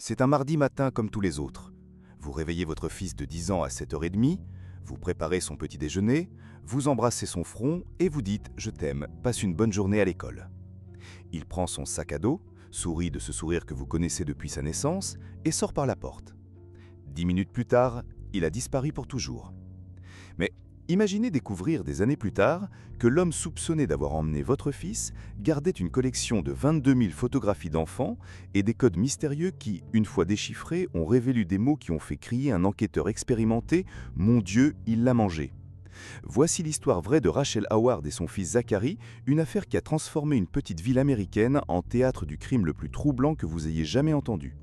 C'est un mardi matin comme tous les autres. Vous réveillez votre fils de 10 ans à 7h30, vous préparez son petit déjeuner, vous embrassez son front et vous dites « Je t'aime, passe une bonne journée à l'école ». Il prend son sac à dos, sourit de ce sourire que vous connaissez depuis sa naissance et sort par la porte. 10 minutes plus tard, il a disparu pour toujours. Mais imaginez découvrir des années plus tard que l'homme soupçonné d'avoir emmené votre fils gardait une collection de 22 000 photographies d'enfants et des codes mystérieux qui, une fois déchiffrés, ont révélé des mots qui ont fait crier un enquêteur expérimenté « Mon Dieu, il l'a mangé ». Voici l'histoire vraie de Rachel Howard et son fils Zachary, une affaire qui a transformé une petite ville américaine en théâtre du crime le plus troublant que vous ayez jamais entendu.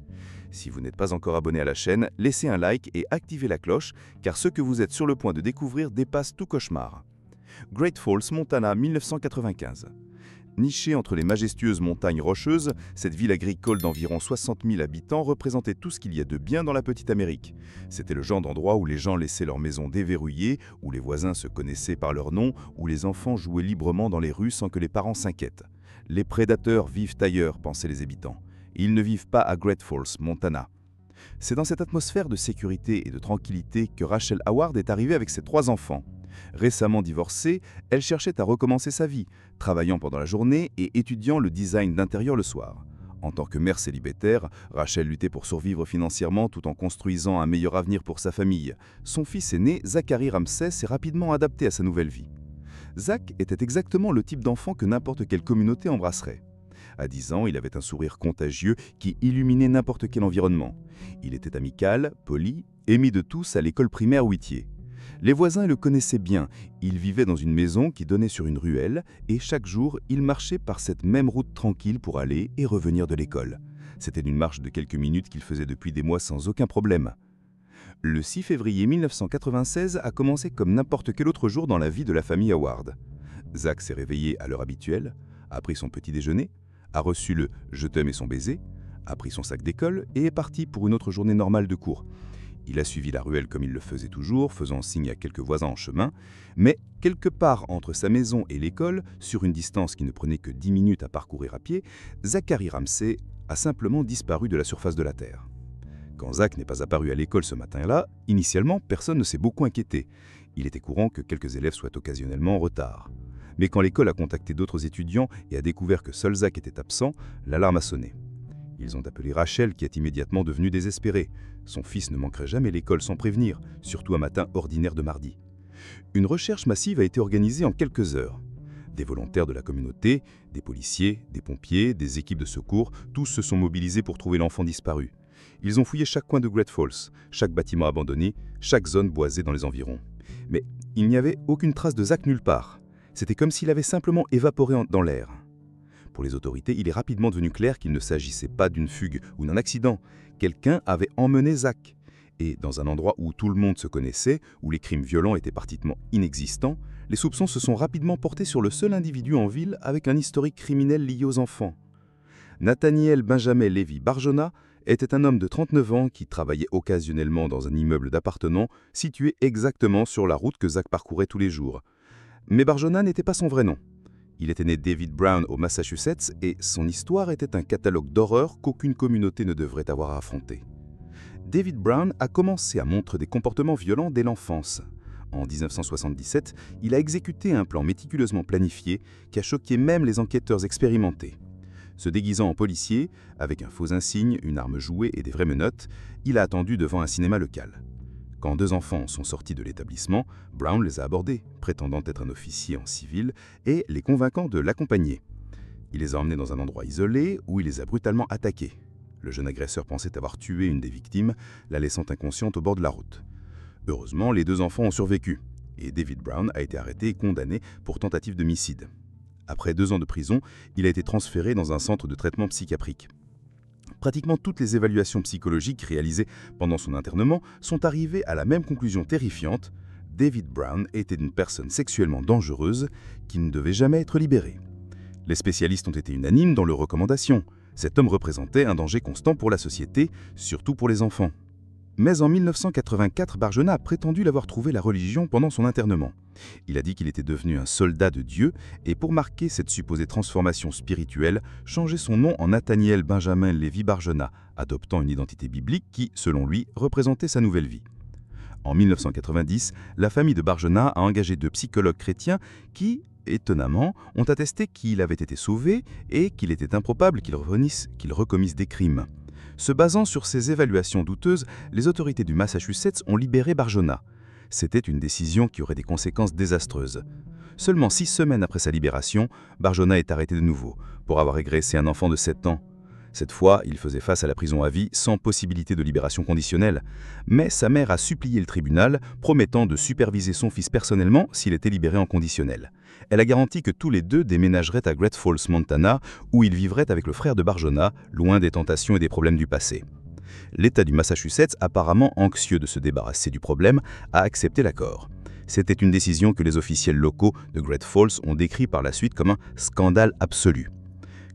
Si vous n'êtes pas encore abonné à la chaîne, laissez un like et activez la cloche, car ce que vous êtes sur le point de découvrir dépasse tout cauchemar. Great Falls, Montana, 1995. Nichée entre les majestueuses montagnes rocheuses, cette ville agricole d'environ 60 000 habitants représentait tout ce qu'il y a de bien dans la petite Amérique. C'était le genre d'endroit où les gens laissaient leurs maisons déverrouillées, où les voisins se connaissaient par leur nom, où les enfants jouaient librement dans les rues sans que les parents s'inquiètent. Les prédateurs vivent ailleurs, pensaient les habitants. Ils ne vivent pas à Great Falls, Montana. C'est dans cette atmosphère de sécurité et de tranquillité que Rachel Howard est arrivée avec ses 3 enfants. Récemment divorcée, elle cherchait à recommencer sa vie, travaillant pendant la journée et étudiant le design d'intérieur le soir. En tant que mère célibataire, Rachel luttait pour survivre financièrement tout en construisant un meilleur avenir pour sa famille. Son fils aîné, Zachary Ramsey, s'est rapidement adapté à sa nouvelle vie. Zach était exactement le type d'enfant que n'importe quelle communauté embrasserait. À 10 ans, il avait un sourire contagieux qui illuminait n'importe quel environnement. Il était amical, poli, aimé de tous à l'école primaire Whittier. Les voisins le connaissaient bien, il vivait dans une maison qui donnait sur une ruelle et chaque jour, il marchait par cette même route tranquille pour aller et revenir de l'école. C'était une marche de quelques minutes qu'il faisait depuis des mois sans aucun problème. Le 6 février 1996 a commencé comme n'importe quel autre jour dans la vie de la famille Howard. Zach s'est réveillé à l'heure habituelle, a pris son petit déjeuner, a reçu le « je t'aime » et son baiser, a pris son sac d'école et est parti pour une autre journée normale de cours. Il a suivi la ruelle comme il le faisait toujours, faisant signe à quelques voisins en chemin, mais quelque part entre sa maison et l'école, sur une distance qui ne prenait que 10 minutes à parcourir à pied, Zachary Ramsey a simplement disparu de la surface de la Terre. Quand Zach n'est pas apparu à l'école ce matin-là, initialement, personne ne s'est beaucoup inquiété. Il était courant que quelques élèves soient occasionnellement en retard. Mais quand l'école a contacté d'autres étudiants et a découvert que seul Zach était absent, l'alarme a sonné. Ils ont appelé Rachel qui est immédiatement devenue désespérée. Son fils ne manquerait jamais l'école sans prévenir, surtout un matin ordinaire de mardi. Une recherche massive a été organisée en quelques heures. Des volontaires de la communauté, des policiers, des pompiers, des équipes de secours, tous se sont mobilisés pour trouver l'enfant disparu. Ils ont fouillé chaque coin de Great Falls, chaque bâtiment abandonné, chaque zone boisée dans les environs. Mais il n'y avait aucune trace de Zach nulle part. C'était comme s'il avait simplement évaporé dans l'air. Pour les autorités, il est rapidement devenu clair qu'il ne s'agissait pas d'une fugue ou d'un accident. Quelqu'un avait emmené Zach. Et dans un endroit où tout le monde se connaissait, où les crimes violents étaient pratiquement inexistants, les soupçons se sont rapidement portés sur le seul individu en ville avec un historique criminel lié aux enfants. Nathaniel Benjamin Lévy Barjona était un homme de 39 ans qui travaillait occasionnellement dans un immeuble d'appartement situé exactement sur la route que Zach parcourait tous les jours. Mais Barjona n'était pas son vrai nom. Il était né David Brown au Massachusetts et son histoire était un catalogue d'horreurs qu'aucune communauté ne devrait avoir à affronter. David Brown a commencé à montrer des comportements violents dès l'enfance. En 1977, il a exécuté un plan méticuleusement planifié qui a choqué même les enquêteurs expérimentés. Se déguisant en policier, avec un faux insigne, une arme jouée et des vraies menottes, il a attendu devant un cinéma local. Quand 2 enfants sont sortis de l'établissement, Brown les a abordés, prétendant être un officier en civil, et les convainquant de l'accompagner. Il les a emmenés dans un endroit isolé où il les a brutalement attaqués. Le jeune agresseur pensait avoir tué une des victimes, la laissant inconsciente au bord de la route. Heureusement, les 2 enfants ont survécu, et David Brown a été arrêté et condamné pour tentative d'homicide. Après 2 ans de prison, il a été transféré dans un centre de traitement psychiatrique. Pratiquement toutes les évaluations psychologiques réalisées pendant son internement sont arrivées à la même conclusion terrifiante. David Brown était une personne sexuellement dangereuse qui ne devait jamais être libérée. Les spécialistes ont été unanimes dans leurs recommandations. Cet homme représentait un danger constant pour la société, surtout pour les enfants. Mais en 1984, Barjona a prétendu l'avoir trouvé la religion pendant son internement. Il a dit qu'il était devenu un soldat de Dieu et pour marquer cette supposée transformation spirituelle, changeait son nom en Nathaniel Benjamin Lévi Barjona, adoptant une identité biblique qui, selon lui, représentait sa nouvelle vie. En 1990, la famille de Barjona a engagé 2 psychologues chrétiens qui, étonnamment, ont attesté qu'il avait été sauvé et qu'il était improbable qu'il recommisse des crimes. Se basant sur ces évaluations douteuses, les autorités du Massachusetts ont libéré Barjona. C'était une décision qui aurait des conséquences désastreuses. Seulement 6 semaines après sa libération, Barjona est arrêté de nouveau pour avoir agressé un enfant de 7 ans. Cette fois, il faisait face à la prison à vie sans possibilité de libération conditionnelle. Mais sa mère a supplié le tribunal, promettant de superviser son fils personnellement s'il était libéré en conditionnel. Elle a garanti que tous les 2 déménageraient à Great Falls, Montana, où ils vivraient avec le frère de Barjona, loin des tentations et des problèmes du passé. L'État du Massachusetts, apparemment anxieux de se débarrasser du problème, a accepté l'accord. C'était une décision que les officiels locaux de Great Falls ont décrit par la suite comme un scandale absolu.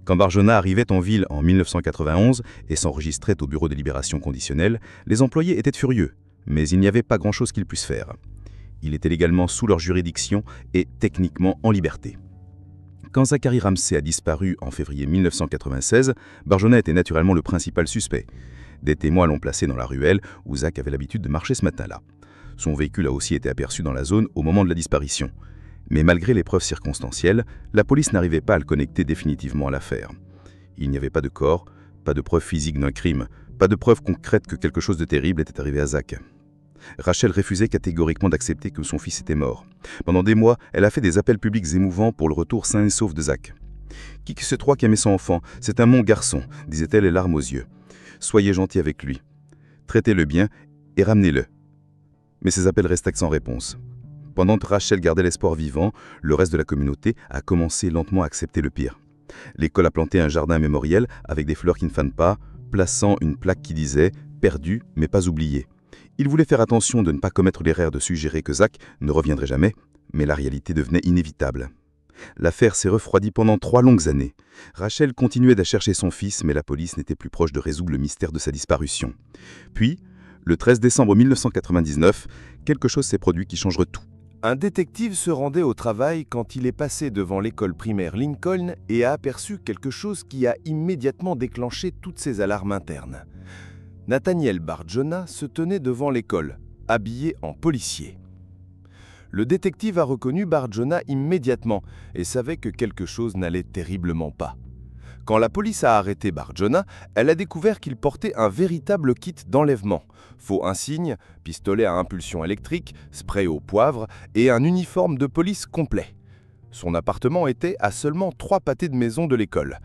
Quand Barjona arrivait en ville en 1991 et s'enregistrait au bureau de libération conditionnelle, les employés étaient furieux, mais il n'y avait pas grand-chose qu'ils puissent faire. Il était légalement sous leur juridiction et techniquement en liberté. Quand Zachary Ramsey a disparu en février 1996, Barjona était naturellement le principal suspect. Des témoins l'ont placé dans la ruelle où Zach avait l'habitude de marcher ce matin-là. Son véhicule a aussi été aperçu dans la zone au moment de la disparition. Mais malgré les preuves circonstancielles, la police n'arrivait pas à le connecter définitivement à l'affaire. Il n'y avait pas de corps, pas de preuves physiques d'un crime, pas de preuves concrètes que quelque chose de terrible était arrivé à Zach. Rachel refusait catégoriquement d'accepter que son fils était mort. Pendant des mois, elle a fait des appels publics émouvants pour le retour sain et sauf de Zach. « Qui que ce soit qui aimait son enfant, c'est un bon garçon », disait-elle les larmes aux yeux. « Soyez gentil avec lui. Traitez-le bien et ramenez-le. » Mais ces appels restaient sans réponse. Pendant que Rachel gardait l'espoir vivant, le reste de la communauté a commencé lentement à accepter le pire. L'école a planté un jardin mémoriel avec des fleurs qui ne fanent pas, plaçant une plaque qui disait « Perdu, mais pas oublié ». Il voulait faire attention de ne pas commettre l'erreur de suggérer que Zach ne reviendrait jamais, mais la réalité devenait inévitable. L'affaire s'est refroidie pendant 3 longues années. Rachel continuait à chercher son fils, mais la police n'était plus proche de résoudre le mystère de sa disparition. Puis, le 13 décembre 1999, quelque chose s'est produit qui changerait tout. Un détective se rendait au travail quand il est passé devant l'école primaire Lincoln et a aperçu quelque chose qui a immédiatement déclenché toutes ses alarmes internes. Nathaniel Barjona se tenait devant l'école, habillé en policier. Le détective a reconnu Barjona immédiatement et savait que quelque chose n'allait terriblement pas. Quand la police a arrêté Barjona, elle a découvert qu'il portait un véritable kit d'enlèvement. Faux insigne, pistolet à impulsion électrique, spray au poivre et un uniforme de police complet. Son appartement était à seulement 3 pâtés de maison de l'école.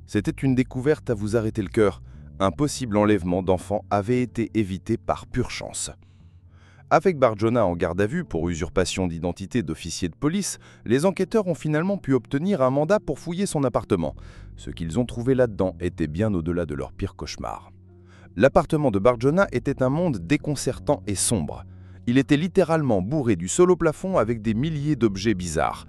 C'était une découverte à vous arrêter le cœur. Un possible enlèvement d'enfants avait été évité par pure chance. Avec Barjona en garde à vue pour usurpation d'identité d'officier de police, les enquêteurs ont finalement pu obtenir un mandat pour fouiller son appartement. Ce qu'ils ont trouvé là-dedans était bien au-delà de leur pire cauchemar. L'appartement de Barjona était un monde déconcertant et sombre. Il était littéralement bourré du sol au plafond avec des milliers d'objets bizarres.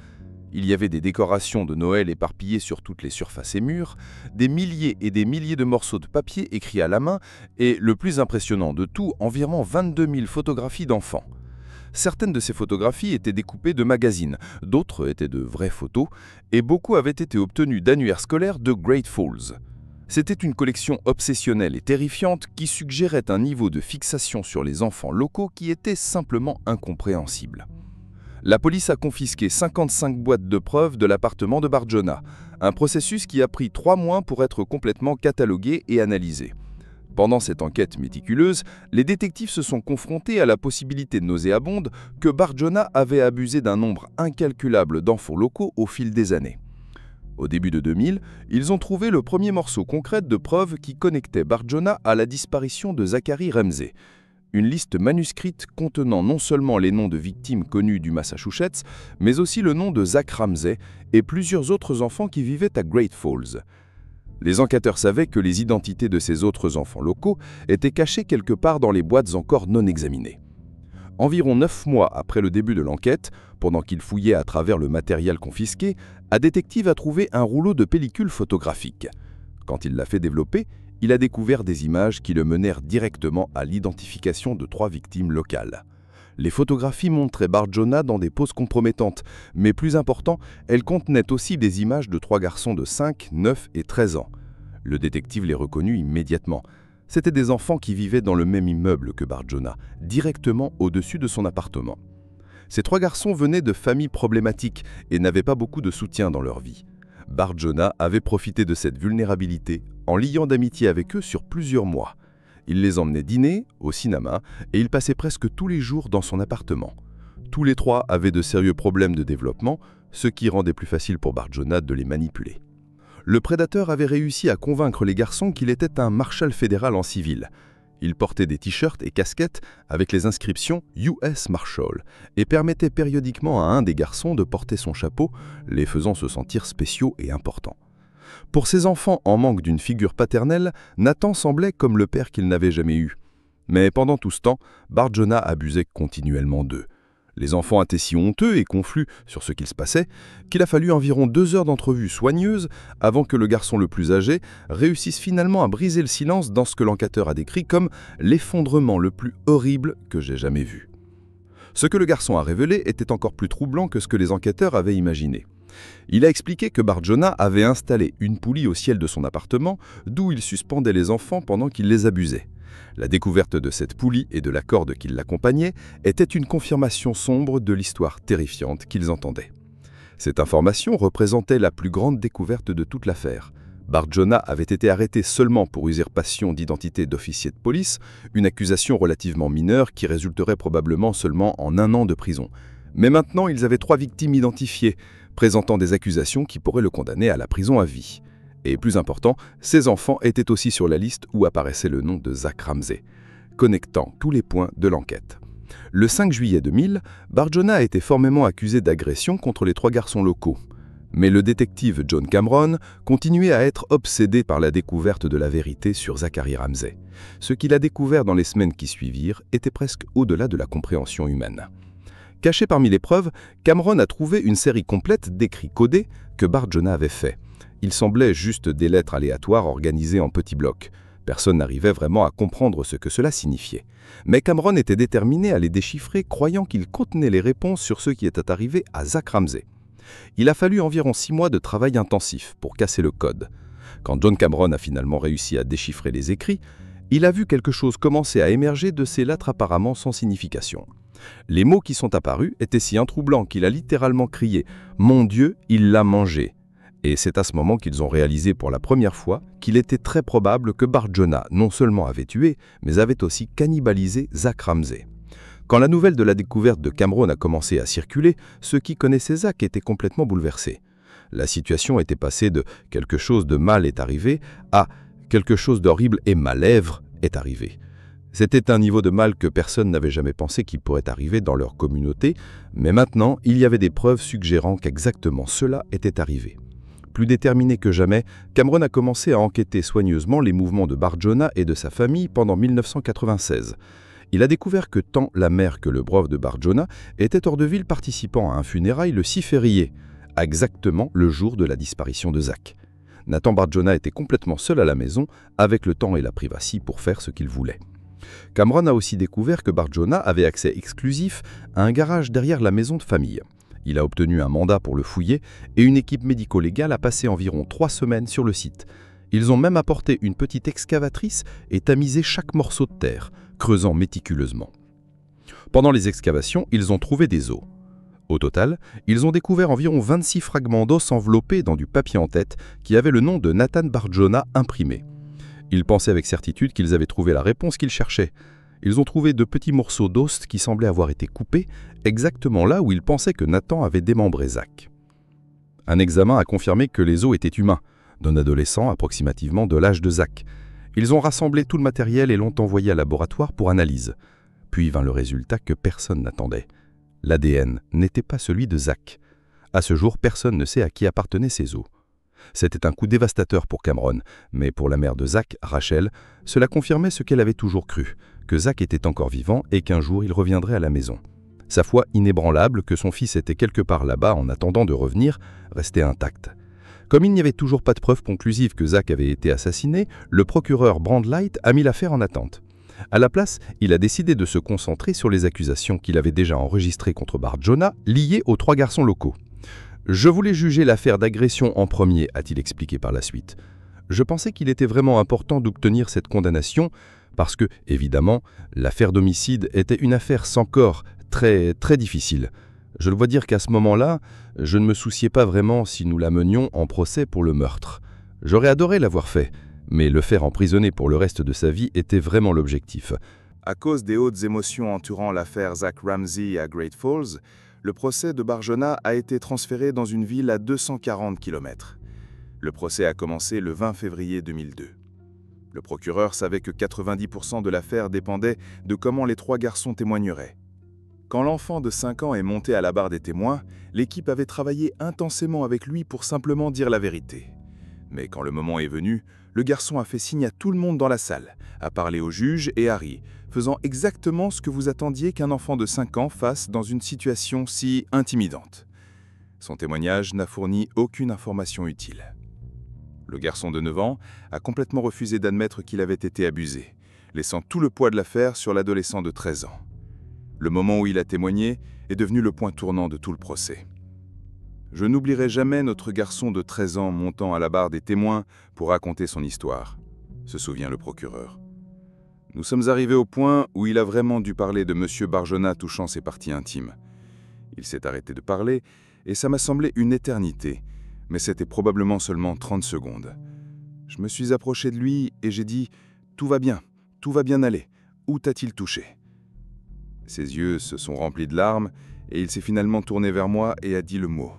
Il y avait des décorations de Noël éparpillées sur toutes les surfaces et murs, des milliers et des milliers de morceaux de papier écrits à la main et, le plus impressionnant de tout, environ 22 000 photographies d'enfants. Certaines de ces photographies étaient découpées de magazines, d'autres étaient de vraies photos, et beaucoup avaient été obtenues d'annuaires scolaires de Great Falls. C'était une collection obsessionnelle et terrifiante qui suggérait un niveau de fixation sur les enfants locaux qui était simplement incompréhensible. La police a confisqué 55 boîtes de preuves de l'appartement de Barjona, un processus qui a pris 3 mois pour être complètement catalogué et analysé. Pendant cette enquête méticuleuse, les détectives se sont confrontés à la possibilité nauséabonde que Barjona avait abusé d'un nombre incalculable d'enfants locaux au fil des années. Au début de 2000, ils ont trouvé le premier morceau concret de preuves qui connectait Barjona à la disparition de Zachary Ramsey. Une liste manuscrite contenant non seulement les noms de victimes connues du Massachusetts, mais aussi le nom de Zach Ramsey et plusieurs autres enfants qui vivaient à Great Falls. Les enquêteurs savaient que les identités de ces autres enfants locaux étaient cachées quelque part dans les boîtes encore non examinées. Environ 9 mois après le début de l'enquête, pendant qu'il fouillait à travers le matériel confisqué, un détective a trouvé un rouleau de pellicule photographique. Quand il l'a fait développer, il a découvert des images qui le menèrent directement à l'identification de 3 victimes locales. Les photographies montraient Barjona dans des poses compromettantes, mais plus important, elles contenaient aussi des images de 3 garçons de 5, 9 et 13 ans. Le détective les reconnut immédiatement. C'étaient des enfants qui vivaient dans le même immeuble que Barjona, directement au-dessus de son appartement. Ces 3 garçons venaient de familles problématiques et n'avaient pas beaucoup de soutien dans leur vie. Barjona avait profité de cette vulnérabilité en liant d'amitié avec eux sur plusieurs mois. Il les emmenait dîner, au cinéma, et il passait presque tous les jours dans son appartement. Tous les 3 avaient de sérieux problèmes de développement, ce qui rendait plus facile pour Barjona de les manipuler. Le prédateur avait réussi à convaincre les garçons qu'il était un marshal fédéral en civil. Il portait des t-shirts et casquettes avec les inscriptions US Marshal et permettait périodiquement à un des garçons de porter son chapeau, les faisant se sentir spéciaux et importants. Pour ses enfants en manque d'une figure paternelle, Nathan semblait comme le père qu'il n'avait jamais eu. Mais pendant tout ce temps, Barjona abusait continuellement d'eux. Les enfants étaient si honteux et confus sur ce qu'il se passait qu'il a fallu environ 2 heures d'entrevue soigneuse avant que le garçon le plus âgé réussisse finalement à briser le silence dans ce que l'enquêteur a décrit comme l'effondrement le plus horrible que j'ai jamais vu. Ce que le garçon a révélé était encore plus troublant que ce que les enquêteurs avaient imaginé. Il a expliqué que Barjona avait installé une poulie au ciel de son appartement d'où il suspendait les enfants pendant qu'il les abusait. La découverte de cette poulie et de la corde qui l'accompagnait était une confirmation sombre de l'histoire terrifiante qu'ils entendaient. Cette information représentait la plus grande découverte de toute l'affaire. Barjona avait été arrêté seulement pour usurpation d'identité d'officier de police, une accusation relativement mineure qui résulterait probablement seulement en 1 an de prison. Mais maintenant, ils avaient 3 victimes identifiées, présentant des accusations qui pourraient le condamner à la prison à vie. Et plus important, ses enfants étaient aussi sur la liste où apparaissait le nom de Zach Ramsey, connectant tous les points de l'enquête. Le 5 juillet 2000, Barjona a été formellement accusé d'agression contre les 3 garçons locaux. Mais le détective John Cameron continuait à être obsédé par la découverte de la vérité sur Zachary Ramsey. Ce qu'il a découvert dans les semaines qui suivirent était presque au-delà de la compréhension humaine. Caché parmi les preuves, Cameron a trouvé une série complète d'écrits codés que Barjona avait fait. Il semblait juste des lettres aléatoires organisées en petits blocs. Personne n'arrivait vraiment à comprendre ce que cela signifiait. Mais Cameron était déterminé à les déchiffrer, croyant qu'ils contenaient les réponses sur ce qui était arrivé à Zach Ramsey. Il a fallu environ 6 mois de travail intensif pour casser le code. Quand John Cameron a finalement réussi à déchiffrer les écrits, il a vu quelque chose commencer à émerger de ces lettres apparemment sans signification. Les mots qui sont apparus étaient si introublants qu'il a littéralement crié « Mon Dieu, il l'a mangé !» Et c'est à ce moment qu'ils ont réalisé pour la première fois qu'il était très probable que Barjona non seulement avait tué, mais avait aussi cannibalisé Zach Ramsey. Quand la nouvelle de la découverte de Cameron a commencé à circuler, ceux qui connaissaient Zach étaient complètement bouleversés. La situation était passée de « quelque chose de mal est arrivé » à « quelque chose d'horrible et malèvre est arrivé ». C'était un niveau de mal que personne n'avait jamais pensé qu'il pourrait arriver dans leur communauté, mais maintenant, il y avait des preuves suggérant qu'exactement cela était arrivé. Plus déterminé que jamais, Cameron a commencé à enquêter soigneusement les mouvements de Barjona et de sa famille pendant 1996. Il a découvert que tant la mère que le brave de Barjona étaient hors de ville participant à un funérail le 6 février, exactement le jour de la disparition de Zach. Nathan Barjona était complètement seul à la maison, avec le temps et la privacy pour faire ce qu'il voulait. Cameron a aussi découvert que Barjona avait accès exclusif à un garage derrière la maison de famille. Il a obtenu un mandat pour le fouiller et une équipe médico-légale a passé environ 3 semaines sur le site. Ils ont même apporté une petite excavatrice et tamisé chaque morceau de terre, creusant méticuleusement. Pendant les excavations, ils ont trouvé des os. Au total, ils ont découvert environ 26 fragments d'os enveloppés dans du papier en tête qui avait le nom de Nathan Barjona imprimé. Ils pensaient avec certitude qu'ils avaient trouvé la réponse qu'ils cherchaient. Ils ont trouvé de petits morceaux d'os qui semblaient avoir été coupés, exactement là où ils pensaient que Nathan avait démembré Zach. Un examen a confirmé que les os étaient humains, d'un adolescent approximativement de l'âge de Zach. Ils ont rassemblé tout le matériel et l'ont envoyé à laboratoire pour analyse. Puis vint le résultat que personne n'attendait. L'ADN n'était pas celui de Zach. À ce jour, personne ne sait à qui appartenaient ces os. C'était un coup dévastateur pour Cameron, mais pour la mère de Zach, Rachel, cela confirmait ce qu'elle avait toujours cru, que Zach était encore vivant et qu'un jour il reviendrait à la maison. Sa foi inébranlable que son fils était quelque part là-bas en attendant de revenir restait intacte. Comme il n'y avait toujours pas de preuves conclusives que Zach avait été assassiné, le procureur Brand Light a mis l'affaire en attente. À la place, il a décidé de se concentrer sur les accusations qu'il avait déjà enregistrées contre Bart Jonah, liées aux 3 garçons locaux. « Je voulais juger l'affaire d'agression en premier », a-t-il expliqué par la suite. « Je pensais qu'il était vraiment important d'obtenir cette condamnation parce que, évidemment, l'affaire d'homicide était une affaire sans corps, très difficile. Je dois dire qu'à ce moment-là, je ne me souciais pas vraiment si nous la menions en procès pour le meurtre. J'aurais adoré l'avoir fait, mais le faire emprisonner pour le reste de sa vie était vraiment l'objectif. » À cause des hautes émotions entourant l'affaire Zach Ramsey à Great Falls, le procès de Bart Jonah a été transféré dans une ville à 240 km. Le procès a commencé le 20 février 2002. Le procureur savait que 90% de l'affaire dépendait de comment les 3 garçons témoigneraient. Quand l'enfant de 5 ans est monté à la barre des témoins, l'équipe avait travaillé intensément avec lui pour simplement dire la vérité. Mais quand le moment est venu, le garçon a fait signe à tout le monde dans la salle, a parlé au juge et Harry, faisant exactement ce que vous attendiez qu'un enfant de 5 ans fasse dans une situation si intimidante. Son témoignage n'a fourni aucune information utile. Le garçon de 9 ans a complètement refusé d'admettre qu'il avait été abusé, laissant tout le poids de l'affaire sur l'adolescent de 13 ans. Le moment où il a témoigné est devenu le point tournant de tout le procès. Je n'oublierai jamais notre garçon de 13 ans montant à la barre des témoins pour raconter son histoire, se souvient le procureur. Nous sommes arrivés au point où il a vraiment dû parler de M. Bart Jonah touchant ses parties intimes. Il s'est arrêté de parler et ça m'a semblé une éternité, mais c'était probablement seulement 30 secondes. Je me suis approché de lui et j'ai dit « Tout va bien aller. Où t'a-t-il touché ?» Ses yeux se sont remplis de larmes et il s'est finalement tourné vers moi et a dit le mot.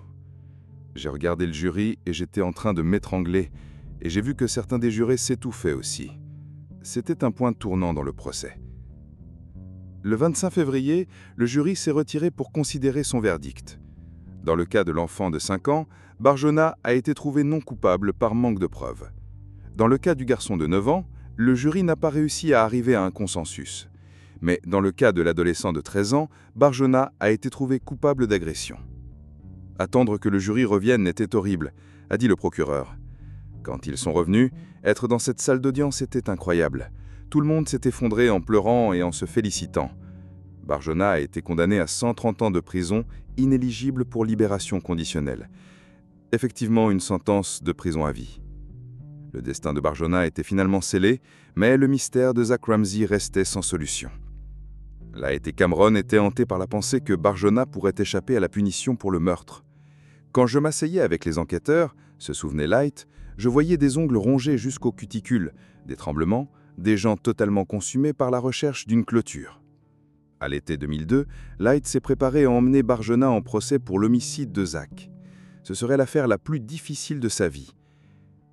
J'ai regardé le jury et j'étais en train de m'étrangler et j'ai vu que certains des jurés s'étouffaient aussi. C'était un point tournant dans le procès. Le 25 février, le jury s'est retiré pour considérer son verdict. Dans le cas de l'enfant de 5 ans, Bart Jonah a été trouvé non coupable par manque de preuves. Dans le cas du garçon de 9 ans, le jury n'a pas réussi à arriver à un consensus. Mais dans le cas de l'adolescent de 13 ans, Bart Jonah a été trouvé coupable d'agression. Attendre que le jury revienne était horrible, a dit le procureur. Quand ils sont revenus, être dans cette salle d'audience était incroyable. Tout le monde s'est effondré en pleurant et en se félicitant. Bart Jonah a été condamné à 130 ans de prison, inéligible pour libération conditionnelle. Effectivement, une sentence de prison à vie. Le destin de Bart Jonah était finalement scellé, mais le mystère de Zach Ramsey restait sans solution. Light et Cameron étaient hantés par la pensée que Bart Jonah pourrait échapper à la punition pour le meurtre. Quand je m'asseyais avec les enquêteurs, se souvenait Light, je voyais des ongles rongés jusqu'aux cuticules, des tremblements, des gens totalement consumés par la recherche d'une clôture. À l'été 2002, Light s'est préparé à emmener Bart Jonah en procès pour l'homicide de Zach. Ce serait l'affaire la plus difficile de sa vie.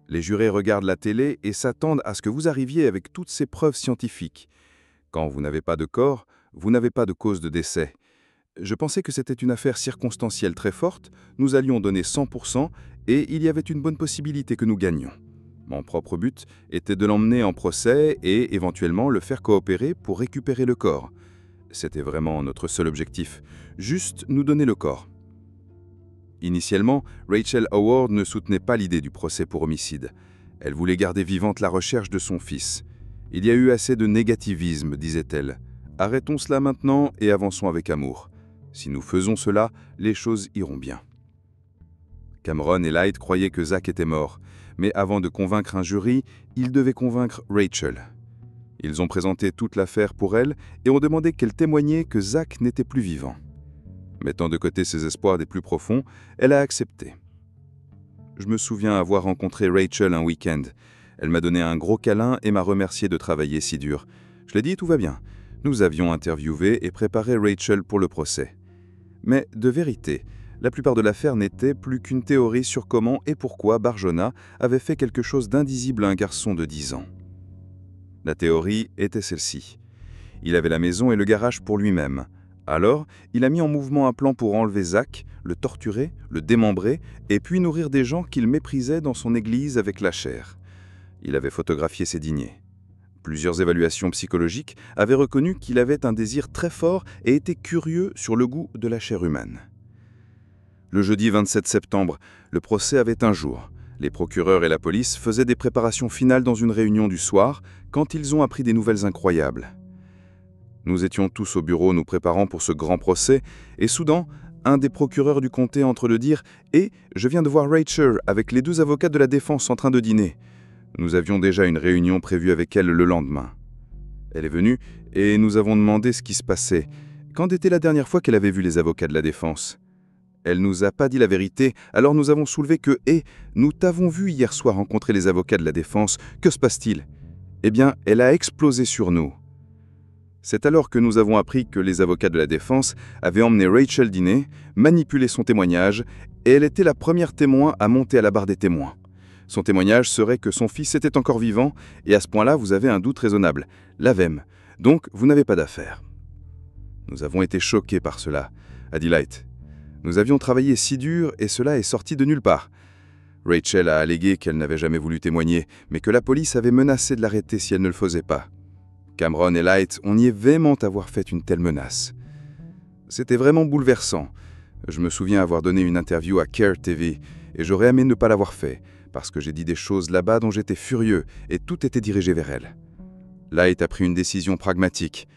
Les jurés regardent la télé et s'attendent à ce que vous arriviez avec toutes ces preuves scientifiques. Quand vous n'avez pas de corps, vous n'avez pas de cause de décès. Je pensais que c'était une affaire circonstancielle très forte, nous allions donner 100% et il y avait une bonne possibilité que nous gagnions. Mon propre but était de l'emmener en procès et éventuellement le faire coopérer pour récupérer le corps. C'était vraiment notre seul objectif, juste nous donner le corps. Initialement, Rachel Howard ne soutenait pas l'idée du procès pour homicide. Elle voulait garder vivante la recherche de son fils. Il y a eu assez de négativisme, disait-elle. Arrêtons cela maintenant et avançons avec amour. Si nous faisons cela, les choses iront bien. Cameron et Light croyaient que Zach était mort, mais avant de convaincre un jury, ils devaient convaincre Rachel. Ils ont présenté toute l'affaire pour elle et ont demandé qu'elle témoignait que Zach n'était plus vivant. Mettant de côté ses espoirs des plus profonds, elle a accepté. Je me souviens avoir rencontré Rachel un week-end. Elle m'a donné un gros câlin et m'a remercié de travailler si dur. Je l'ai dit, tout va bien. Nous avions interviewé et préparé Rachel pour le procès. Mais de vérité, la plupart de l'affaire n'était plus qu'une théorie sur comment et pourquoi Bart Jonah avait fait quelque chose d'indisible à un garçon de 10 ans. La théorie était celle-ci. Il avait la maison et le garage pour lui-même. Alors, il a mis en mouvement un plan pour enlever Zach, le torturer, le démembrer, et puis nourrir des gens qu'il méprisait dans son église avec la chair. Il avait photographié ses dîners. Plusieurs évaluations psychologiques avaient reconnu qu'il avait un désir très fort et était curieux sur le goût de la chair humaine. Le jeudi 27 septembre, le procès avait un jour. Les procureurs et la police faisaient des préparations finales dans une réunion du soir quand ils ont appris des nouvelles incroyables. Nous étions tous au bureau nous préparant pour ce grand procès et soudain, un des procureurs du comté entre de dire « Et je viens de voir Rachel avec les 2 avocats de la défense en train de dîner. » Nous avions déjà une réunion prévue avec elle le lendemain. Elle est venue et nous avons demandé ce qui se passait. Quand était la dernière fois qu'elle avait vu les avocats de la défense ? Elle nous a pas dit la vérité, alors nous avons soulevé que « Et nous t'avons vu hier soir rencontrer les avocats de la défense, que se passe-t-il » Eh bien, elle a explosé sur nous. C'est alors que nous avons appris que les avocats de la défense avaient emmené Rachel dîner, manipulé son témoignage, et elle était la première témoin à monter à la barre des témoins. Son témoignage serait que son fils était encore vivant, et à ce point-là, vous avez un doute raisonnable, l'AVEM, donc vous n'avez pas d'affaire. Nous avons été choqués par cela, a dit Light. Nous avions travaillé si dur et cela est sorti de nulle part. Rachel a allégué qu'elle n'avait jamais voulu témoigner, mais que la police avait menacé de l'arrêter si elle ne le faisait pas. Cameron et Light, on niait véhément avoir fait une telle menace. C'était vraiment bouleversant. Je me souviens avoir donné une interview à Care TV et j'aurais aimé ne pas l'avoir fait, parce que j'ai dit des choses là-bas dont j'étais furieux et tout était dirigé vers elle. Light a pris une décision pragmatique.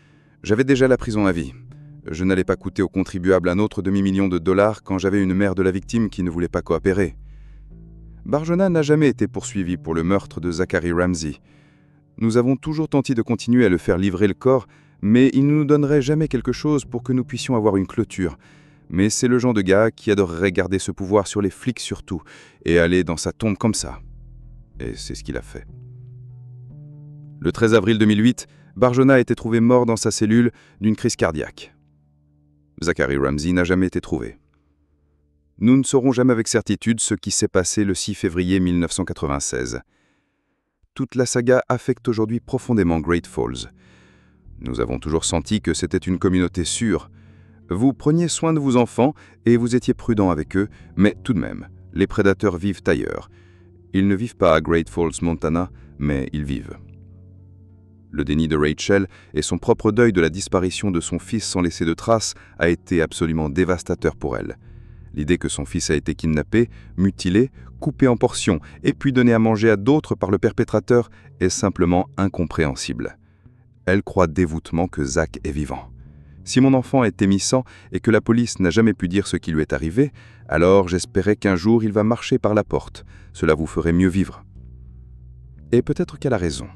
J'avais déjà la prison à vie. Je n'allais pas coûter aux contribuables un autre demi-million de dollars quand j'avais une mère de la victime qui ne voulait pas coopérer. Barjona n'a jamais été poursuivi pour le meurtre de Zachary Ramsey. Nous avons toujours tenté de continuer à le faire livrer le corps, mais il ne nous donnerait jamais quelque chose pour que nous puissions avoir une clôture. Mais c'est le genre de gars qui adorerait garder ce pouvoir sur les flics surtout, et aller dans sa tombe comme ça. Et c'est ce qu'il a fait. Le 13 avril 2008, Barjona a été trouvé mort dans sa cellule d'une crise cardiaque. Zachary Ramsey n'a jamais été trouvé. Nous ne saurons jamais avec certitude ce qui s'est passé le 6 février 1996. Toute la saga affecte aujourd'hui profondément Great Falls. Nous avons toujours senti que c'était une communauté sûre. Vous preniez soin de vos enfants et vous étiez prudent avec eux, mais tout de même, les prédateurs vivent ailleurs. Ils ne vivent pas à Great Falls, Montana, mais ils vivent. Le déni de Rachel et son propre deuil de la disparition de son fils sans laisser de traces a été absolument dévastateur pour elle. L'idée que son fils a été kidnappé, mutilé, coupé en portions et puis donné à manger à d'autres par le perpétrateur est simplement incompréhensible. Elle croit dévoutement que Zach est vivant. Si mon enfant est émissant et que la police n'a jamais pu dire ce qui lui est arrivé, alors j'espérais qu'un jour il va marcher par la porte. Cela vous ferait mieux vivre. Et peut-être qu'elle a raison.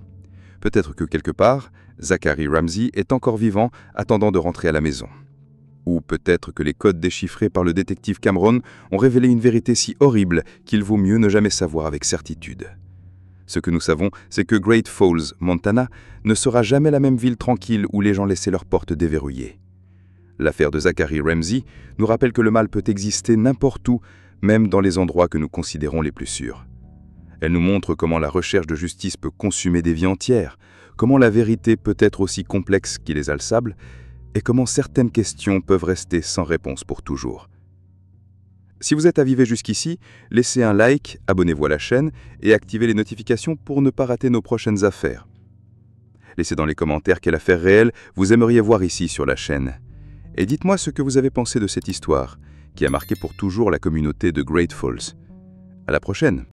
Peut-être que quelque part, Zachary Ramsey est encore vivant, attendant de rentrer à la maison. Ou peut-être que les codes déchiffrés par le détective Cameron ont révélé une vérité si horrible qu'il vaut mieux ne jamais savoir avec certitude. Ce que nous savons, c'est que Great Falls, Montana, ne sera jamais la même ville tranquille où les gens laissaient leurs portes déverrouillées. L'affaire de Zachary Ramsey nous rappelle que le mal peut exister n'importe où, même dans les endroits que nous considérons les plus sûrs. Elle nous montre comment la recherche de justice peut consumer des vies entières, comment la vérité peut être aussi complexe qu'il est le sable, et comment certaines questions peuvent rester sans réponse pour toujours. Si vous êtes arrivé jusqu'ici, laissez un like, abonnez-vous à la chaîne et activez les notifications pour ne pas rater nos prochaines affaires. Laissez dans les commentaires quelle affaire réelle vous aimeriez voir ici sur la chaîne. Et dites-moi ce que vous avez pensé de cette histoire, qui a marqué pour toujours la communauté de Great Falls. À la prochaine!